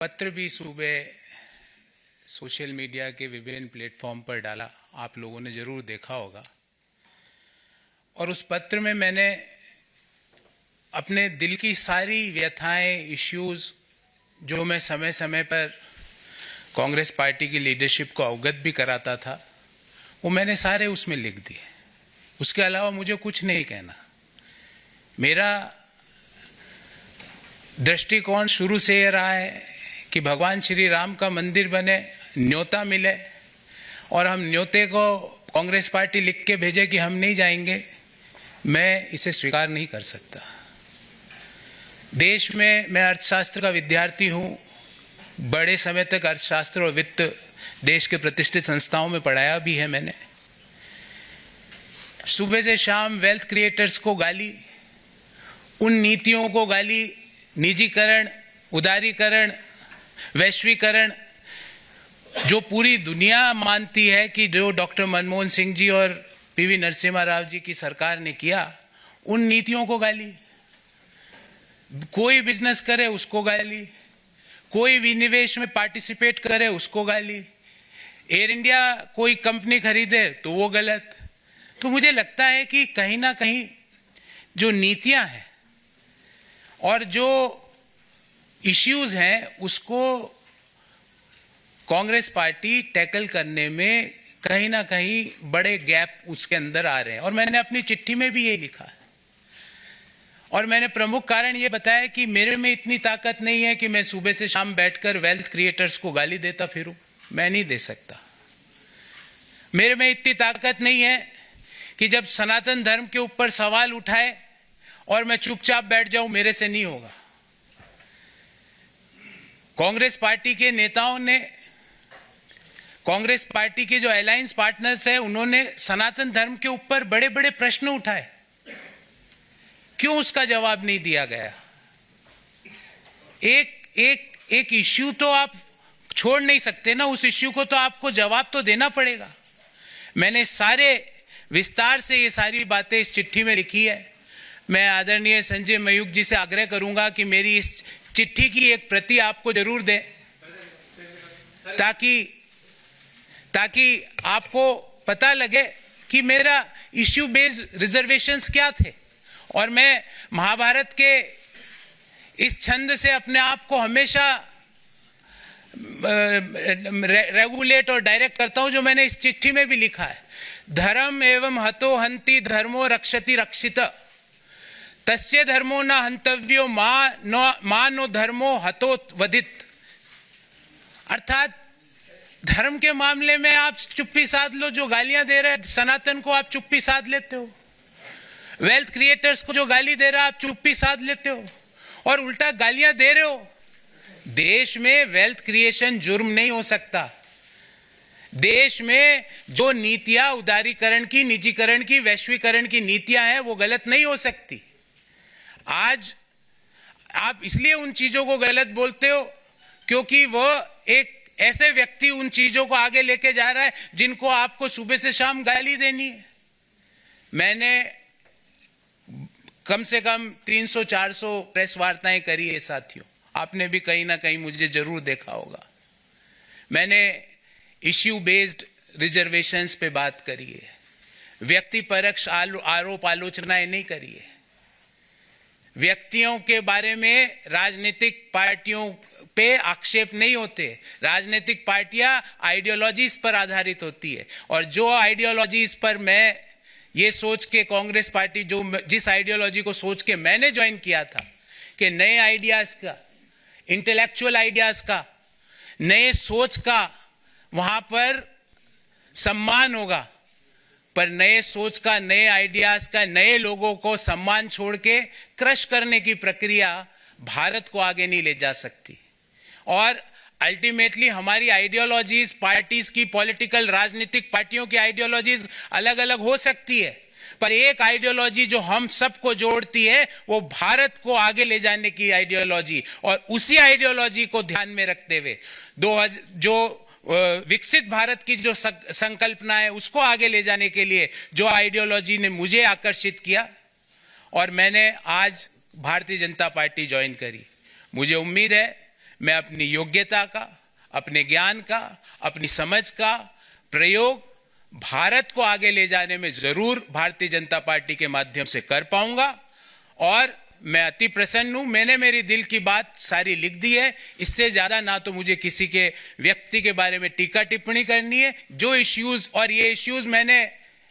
पत्र भी सुबह सोशल मीडिया के विभिन्न प्लेटफॉर्म पर डाला, आप लोगों ने ज़रूर देखा होगा। और उस पत्र में मैंने अपने दिल की सारी व्यथाएं, इश्यूज़ जो मैं समय समय पर कांग्रेस पार्टी की लीडरशिप को अवगत भी कराता था, वो मैंने सारे उसमें लिख दिए। उसके अलावा मुझे कुछ नहीं कहना। मेरा दृष्टिकोण शुरू से ये रहा है कि भगवान श्री राम का मंदिर बने, न्योता मिले और हम न्योते को कांग्रेस पार्टी लिख के भेजे कि हम नहीं जाएंगे, मैं इसे स्वीकार नहीं कर सकता। देश में मैं अर्थशास्त्र का विद्यार्थी हूँ, बड़े समय तक अर्थशास्त्र और वित्त देश के प्रतिष्ठित संस्थाओं में पढ़ाया भी है मैंने। सुबह से शाम वेल्थ क्रिएटर्स को गाली, उन नीतियों को गाली, निजीकरण, उदारीकरण, वैश्वीकरण, जो पूरी दुनिया मानती है कि जो डॉक्टर मनमोहन सिंह जी और पीवी नरसिम्हा राव जी की सरकार ने किया, उन नीतियों को गाली। कोई बिजनेस करे उसको गाली, कोई विनिवेश में पार्टिसिपेट करे उसको गाली, एयर इंडिया कोई कंपनी खरीदे तो वो गलत। तो मुझे लगता है कि कहीं ना कहीं जो नीतियां हैं और जो इश्यूज हैं उसको कांग्रेस पार्टी टैकल करने में कहीं ना कहीं बड़े गैप उसके अंदर आ रहे हैं। और मैंने अपनी चिट्ठी में भी ये लिखा है। और मैंने प्रमुख कारण ये बताया कि मेरे में इतनी ताकत नहीं है कि मैं सुबह से शाम बैठकर वेल्थ क्रिएटर्स को गाली देता फिरूं, मैं नहीं दे सकता। मेरे में इतनी ताकत नहीं है कि जब सनातन धर्म के ऊपर सवाल उठाए और मैं चुपचाप बैठ जाऊं, मेरे से नहीं होगा। कांग्रेस पार्टी के नेताओं ने, कांग्रेस पार्टी के जो अलायंस पार्टनर्स हैं, उन्होंने सनातन धर्म के ऊपर बड़े बड़े प्रश्न उठाए, क्यों उसका जवाब नहीं दिया गया? एक इश्यू तो आप छोड़ नहीं सकते ना, उस इश्यू को तो आपको जवाब तो देना पड़ेगा। मैंने सारे विस्तार से ये सारी बातें इस चिट्ठी में लिखी है। मैं आदरणीय संजय मयूख जी से आग्रह करूंगा कि मेरी इस चिट्ठी की एक प्रति आपको जरूर दें, ताकि आपको पता लगे कि मेरा इश्यू बेस्ड रिजर्वेशंस क्या थे। और मैं महाभारत के इस छंद से अपने आप को हमेशा रेगुलेट और डायरेक्ट करता हूं, जो मैंने इस चिट्ठी में भी लिखा है। धर्म एवं हतो हंति धर्मो रक्षति रक्षित, तस्य धर्मो न हंतव्यो मा नो धर्मो हतो वधित। अर्थात धर्म के मामले में आप चुप्पी साध लो, जो गालियां दे रहे हैं सनातन को आप चुप्पी साध लेते हो, वेल्थ क्रिएटर्स को जो गाली दे रहा है आप चुप्पी साध लेते हो और उल्टा गालियां दे रहे हो। देश में वेल्थ क्रिएशन जुर्म नहीं हो सकता। देश में जो नीतियां उदारीकरण की, निजीकरण की, वैश्वीकरण की नीतियां हैं, वो गलत नहीं हो सकती। आज आप इसलिए उन चीजों को गलत बोलते हो क्योंकि वो एक ऐसे व्यक्ति उन चीजों को आगे लेके जा रहा है जिनको आपको सुबह से शाम गाली देनी है। मैंने कम से कम 300-400 प्रेस वार्ताएं करी है साथियों, आपने भी कहीं ना कहीं मुझे जरूर देखा होगा। मैंने इश्यू बेस्ड रिजर्वेशंस पे बात करी है, व्यक्ति परक्ष आरोप आलोचनाएं नहीं करी है। व्यक्तियों के बारे में राजनीतिक पार्टियों पे आक्षेप नहीं होते। राजनीतिक पार्टियां आइडियोलॉजीज पर आधारित होती है और जो आइडियोलॉजीज पर मैं ये सोच के कांग्रेस पार्टी, जिस आइडियोलॉजी को सोच के मैंने ज्वाइन किया था कि नए आइडियाज का, इंटेलेक्चुअल आइडियाज का, नए सोच का वहां पर सम्मान होगा, पर नए सोच का, नए आइडियाज का, नए लोगों को सम्मान छोड़ के क्रश करने की प्रक्रिया भारत को आगे नहीं ले जा सकती। और अल्टीमेटली हमारी आइडियोलॉजीज, पार्टीज की, पॉलिटिकल राजनीतिक पार्टियों की आइडियोलॉजीज अलग अलग हो सकती है, पर एक आइडियोलॉजी जो हम सबको जोड़ती है वो भारत को आगे ले जाने की आइडियोलॉजी, और उसी आइडियोलॉजी को ध्यान में रखते हुए जो विकसित भारत की जो संकल्पना है उसको आगे ले जाने के लिए जो आइडियोलॉजी ने मुझे आकर्षित किया और मैंने आज भारतीय जनता पार्टी ज्वाइन करी। मुझे उम्मीद है मैं अपनी योग्यता का, अपने ज्ञान का, अपनी समझ का प्रयोग भारत को आगे ले जाने में जरूर भारतीय जनता पार्टी के माध्यम से कर पाऊंगा। और मैं अति प्रसन्न हूं, मैंने मेरी दिल की बात सारी लिख दी है। इससे ज्यादा ना तो मुझे किसी के व्यक्ति के बारे में टीका टिप्पणी करनी है। जो इश्यूज, और ये इश्यूज मैंने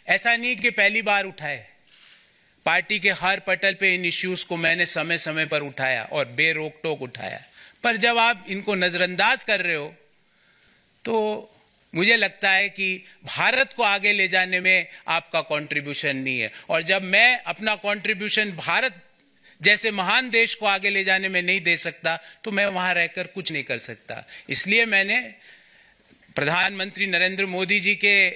ऐसा नहीं कि पहली बार उठाए, पार्टी के हर पटल पे इन इश्यूज को मैंने समय समय पर उठाया और बेरोक टोक उठाया। पर जब आप इनको नजरअंदाज कर रहे हो तो मुझे लगता है कि भारत को आगे ले जाने में आपका कंट्रीब्यूशन नहीं है। और जब मैं अपना कंट्रीब्यूशन भारत जैसे महान देश को आगे ले जाने में नहीं दे सकता तो मैं वहां रहकर कुछ नहीं कर सकता। इसलिए मैंने प्रधानमंत्री नरेंद्र मोदी जी के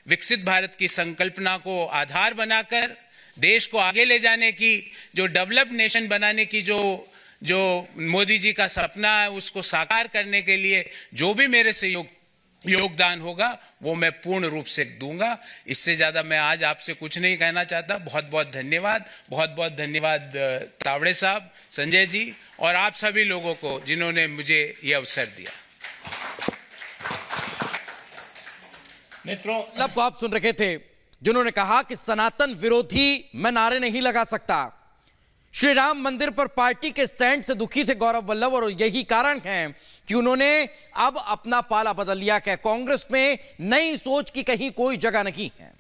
विकसित भारत की संकल्पना को आधार बनाकर देश को आगे ले जाने की, जो डेवलप्ड नेशन बनाने की जो मोदी जी का सपना है, उसको साकार करने के लिए जो भी मेरे से योगदान होगा वो मैं पूर्ण रूप से दूंगा। इससे ज्यादा मैं आज आपसे कुछ नहीं कहना चाहता। बहुत बहुत धन्यवाद, बहुत बहुत धन्यवाद तावड़े साहब, संजय जी और आप सभी लोगों को जिन्होंने मुझे ये अवसर दिया। मित्रों, को आप सुन रहे थे जिन्होंने कहा कि सनातन विरोधी मैं नारे नहीं लगा सकता। श्री राम मंदिर पर पार्टी के स्टैंड से दुखी थे गौरव वल्लभ और यही कारण है कि उन्होंने अब अपना पाला बदल लिया कि कांग्रेस में नई सोच की कहीं कोई जगह नहीं है।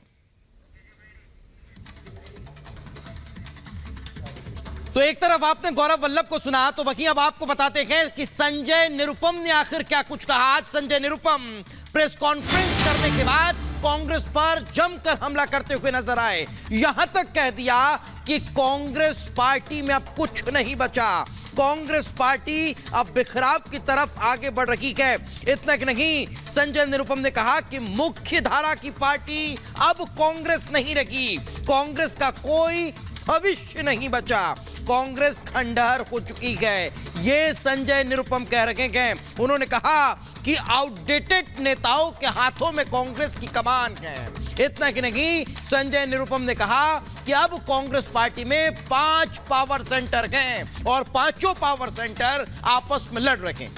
तो एक तरफ आपने गौरव वल्लभ को सुना, तो वहीं अब आपको बताते हैं कि संजय निरुपम ने आखिर क्या कुछ कहा। आज संजय निरुपम प्रेस कॉन्फ्रेंस करने के बाद कांग्रेस पर जमकर हमला करते हुए नजर आए। यहां तक कह दिया कि कांग्रेस पार्टी में अब कुछ नहीं बचा, कांग्रेस पार्टी अब बिखराव की तरफ आगे बढ़ रही है। इतना ही नहीं, संजय निरुपम ने कहा कि मुख्य धारा की पार्टी अब कांग्रेस नहीं रही, कांग्रेस का कोई भविष्य नहीं बचा, कांग्रेस खंडहर हो चुकी है। ये संजय निरुपम कह रहे हैं। उन्होंने कहा कि आउटडेटेड नेताओं के हाथों में कांग्रेस की कमान है। इतना कि नहीं, संजय निरुपम ने कहा कि अब कांग्रेस पार्टी में 5 पावर सेंटर हैं और 5 पावर सेंटर आपस में लड़ रहे हैं।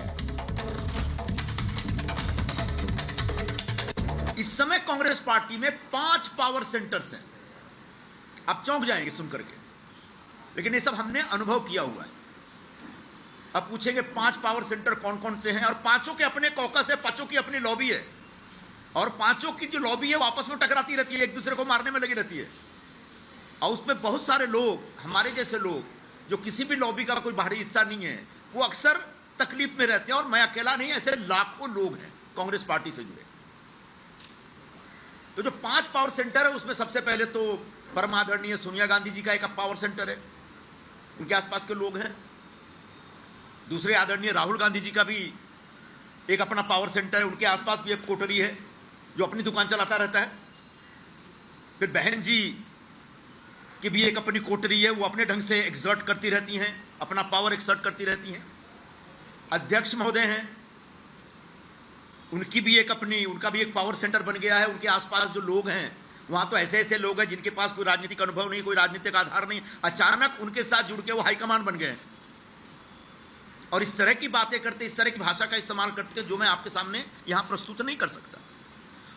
इस समय कांग्रेस पार्टी में 5 पावर सेंटर्स हैं। आप चौंक जाएंगे सुनकर के, लेकिन ये सब हमने अनुभव किया हुआ है। अब पूछेंगे 5 पावर सेंटर कौन कौन से हैं, और 5 के अपने कॉकस है, 5 की अपनी लॉबी है, और 5 की जो लॉबी है वो आपस में टकराती रहती है, एक दूसरे को मारने में लगी रहती है। और उसमें बहुत सारे लोग, हमारे जैसे लोग जो किसी भी लॉबी का कोई बाहरी हिस्सा नहीं है, वो अक्सर तकलीफ में रहते हैं। और मैं अकेला नहीं, ऐसे लाखों लोग हैं कांग्रेस पार्टी से जुड़े। तो जो 5 पावर सेंटर है उसमें सबसे पहले तो परम आदरणीय सोनिया गांधी जी का एक पावर सेंटर है, उनके आसपास के लोग हैं। दूसरे आदरणीय राहुल गांधी जी का भी एक अपना पावर सेंटर है, उनके आसपास भी एक कोठरी है जो अपनी दुकान चलाता रहता है। फिर बहन जी की भी एक अपनी कोठरी है, वो अपने ढंग से एक्सर्ट करती रहती हैं, अपना पावर एक्सर्ट करती रहती हैं। अध्यक्ष महोदय हैं, उनकी भी एक अपनी, उनका भी एक पावर सेंटर बन गया है। उनके आसपास जो लोग हैं वहां तो ऐसे ऐसे लोग हैं जिनके पास कोई राजनीतिक अनुभव नहीं, कोई राजनीतिक आधार नहीं, अचानक उनके साथ जुड़ के वो हाईकमान बन गए और इस तरह की बातें करते, इस तरह की भाषा का इस्तेमाल करते जो मैं आपके सामने यहां प्रस्तुत नहीं कर सकता।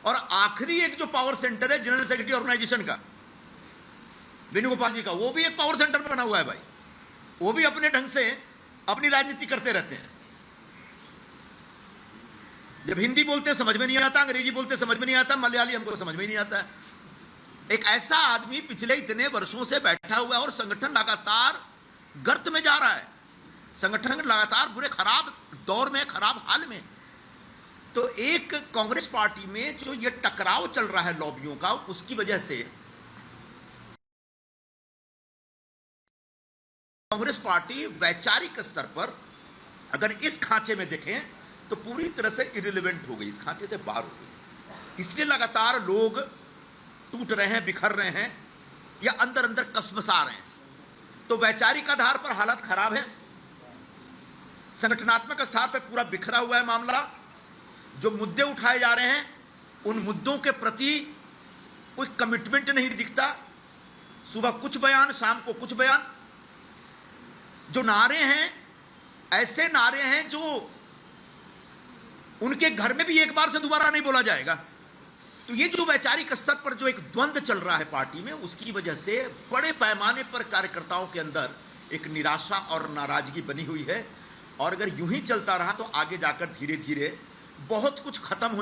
और आखिरी एक जो पावर सेंटर है जनरल सेक्रेटरी ऑर्गेनाइजेशन का, वेणुगोपाल जी का, वो भी एक पावर सेंटर बना हुआ है भाई। वो भी अपने ढंग से अपनी राजनीति करते रहते हैं। जब हिंदी बोलते समझ में नहीं आता, अंग्रेजी बोलते समझ में नहीं आता, मलयाली हमको समझ में नहीं आता है। एक ऐसा आदमी पिछले इतने वर्षों से बैठा हुआ है और संगठन लगातार गर्त में जा रहा है, संगठन लगातार बुरे खराब दौर में, खराब हाल में। तो एक कांग्रेस पार्टी में जो ये टकराव चल रहा है लॉबियों का, उसकी वजह से कांग्रेस पार्टी वैचारिक स्तर पर अगर इस खांचे में देखें तो पूरी तरह से इरिलेवेंट हो गई, इस खांचे से बाहर हो गई। इसलिए लगातार लोग टूट रहे हैं, बिखर रहे हैं या अंदर अंदर कसमसा रहे हैं। तो वैचारिक आधार पर हालत खराब है, संगठनात्मक स्तर पर पूरा बिखरा हुआ है मामला। जो मुद्दे उठाए जा रहे हैं उन मुद्दों के प्रति कोई कमिटमेंट नहीं दिखता। सुबह कुछ बयान, शाम को कुछ बयान। जो नारे हैं ऐसे नारे हैं जो उनके घर में भी एक बार से दोबारा नहीं बोला जाएगा। तो ये जो वैचारिक स्तर पर जो एक द्वंद्व चल रहा है पार्टी में, उसकी वजह से बड़े पैमाने पर कार्यकर्ताओं के अंदर एक निराशा और नाराजगी बनी हुई है। और अगर यूं ही चलता रहा तो आगे जाकर धीरे धीरे बहुत कुछ खत्म हो